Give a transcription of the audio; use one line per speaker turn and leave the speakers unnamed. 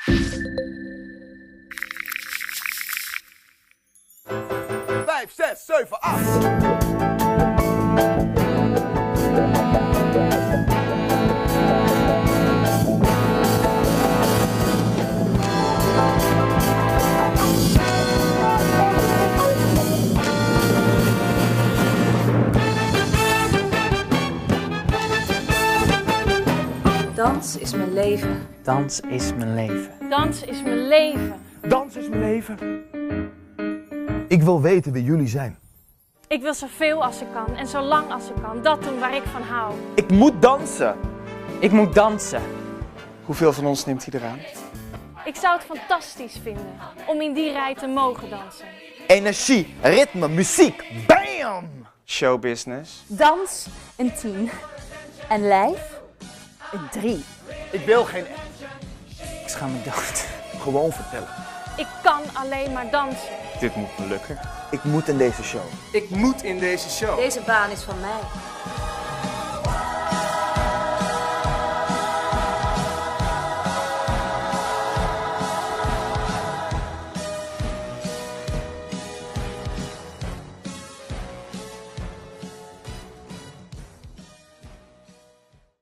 5, 6, 7, 8.
Dans is mijn leven.
Dans is mijn leven.
Dans is mijn leven.
Dans is mijn leven. Ik wil weten wie jullie zijn.
Ik wil zoveel als ik kan en zo lang als ik kan. Dat doen waar ik van hou.
Ik moet dansen. Ik moet dansen.
Hoeveel van ons neemt hij eraan?
Ik zou het fantastisch vinden om in die rij te mogen dansen.
Energie, ritme, muziek. Bam!
Showbusiness.
Dans een 10. En lijf een 3.
Ik wil geen
Ik schaam me dood.
gewoon vertellen.
Ik kan alleen maar dansen.
Dit moet me lukken.
Ik moet in deze show.
Ik moet in deze show.
Deze baan is van mij.